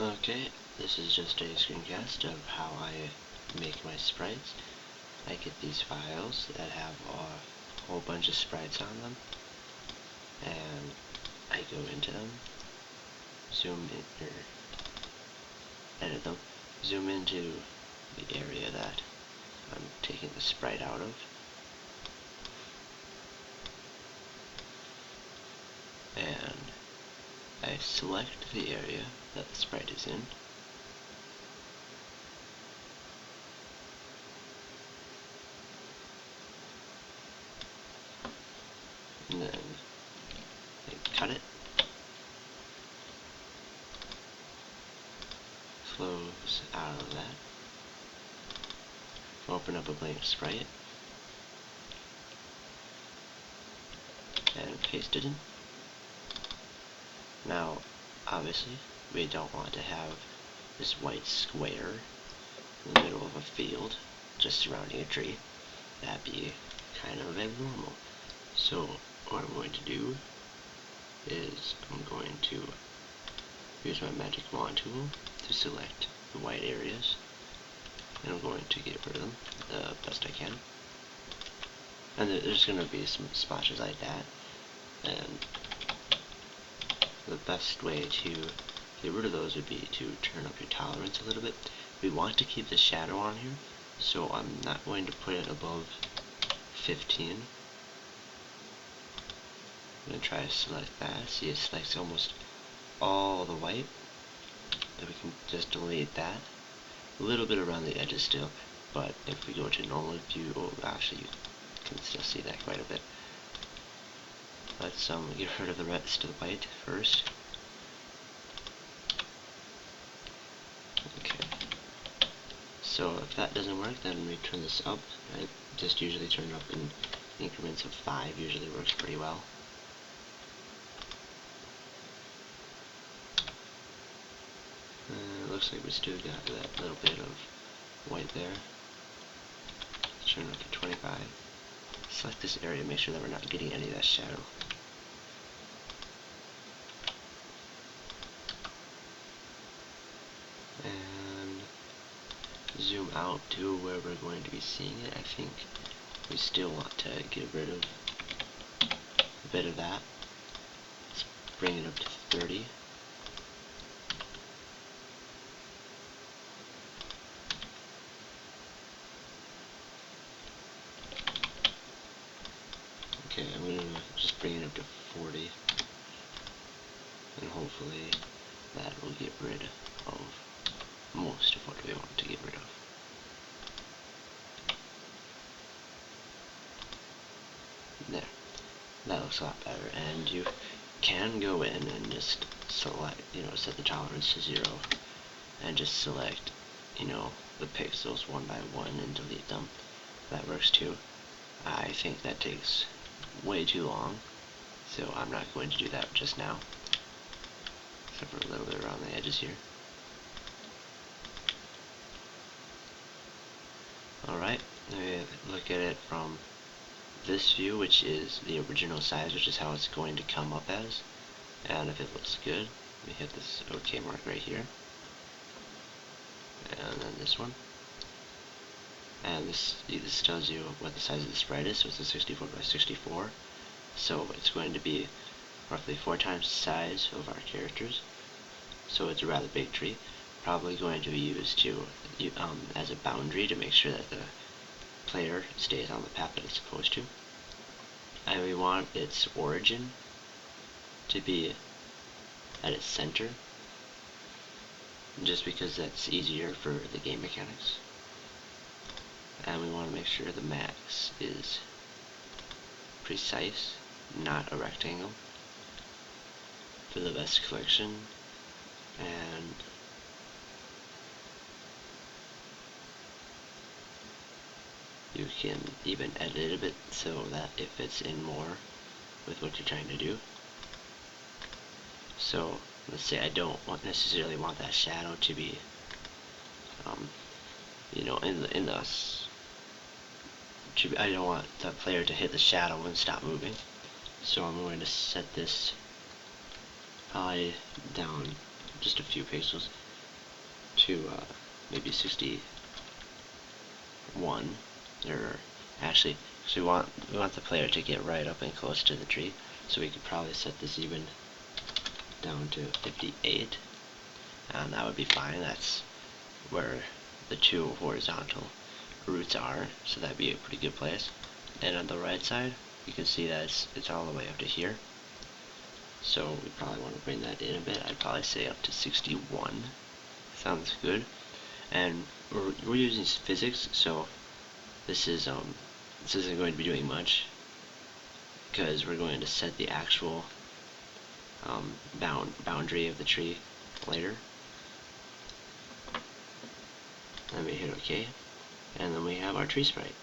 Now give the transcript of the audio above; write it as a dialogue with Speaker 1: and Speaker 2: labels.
Speaker 1: Okay, this is just a screencast of how I make my sprites. I get these files that have a whole bunch of sprites on them, and I go into them, zoom in, or edit them, zoom into the area that I'm taking the sprite out of, and I select the area that the sprite is in, and then I cut it, close out of that, open up a blank sprite, and paste it in. Now, obviously, we don't want to have this white square in the middle of a field just surrounding a tree. That'd be kind of abnormal. So what I'm going to do is I'm going to use my magic wand tool to select the white areas, and I'm going to get rid of them the best I can. And there's going to be some splashes like that, and the best way to get rid of those would be to turn up your tolerance a little bit. We want to keep the shadow on here, so I'm not going to put it above 15. I'm going to try to select that. See, it selects almost all the white. And we can just delete that. A little bit around the edges still, but if we go to normal view, oh, actually you can still see that quite a bit. Let's get rid of the rest of the white first. Okay. So if that doesn't work, then we turn this up. I just usually turn it up in increments of 5. Usually works pretty well. It looks like we still got that little bit of white there. Let's turn it up to 25. Select this area, make sure that we're not getting any of that shadow. And zoom out to where we're going to be seeing it. I think we still want to get rid of a bit of that. Let's bring it up to 30. Okay, I'm going to just bring it up to 40. And hopefully that will get rid of most of what we want to get rid of. There. That looks a lot better, and you can go in and just select, set the tolerance to 0, and just select, the pixels one by one and delete them. That works too. I think that takes way too long, so I'm not going to do that just now, except for a little bit around the edges here. Alright, let me look at it from this view, which is the original size, which is how it's going to come up as. And if it looks good, we hit this OK mark right here. And then this one. And this tells you what the size of the sprite is, so it's a 64 by 64. So it's going to be roughly 4 times the size of our characters. So it's a rather big tree. Probably going to be used to as a boundary to make sure that the player stays on the path that it's supposed to. And we want its origin to be at its center, just because that's easier for the game mechanics. And we want to make sure the max is precise, not a rectangle, for the best collection. And you can even edit it a bit so that it fits in more with what you're trying to do. So let's say I don't necessarily want that shadow to be, I don't want the player to hit the shadow and stop moving. So I'm going to set this probably down just a few pixels. to maybe 61, or actually, so we want the player to get right up and close to the tree, so we could probably set this even down to 58, and that would be fine. That's where the two horizontal roots are, so that'd be a pretty good place. And on the right side, you can see that it's all the way up to here. So we probably want to bring that in a bit. I'd probably say up to 61. Sounds good. And we're using physics, so this isn't going to be doing much, because we're going to set the actual boundary of the tree later. Let me hit OK, and then we have our tree sprite.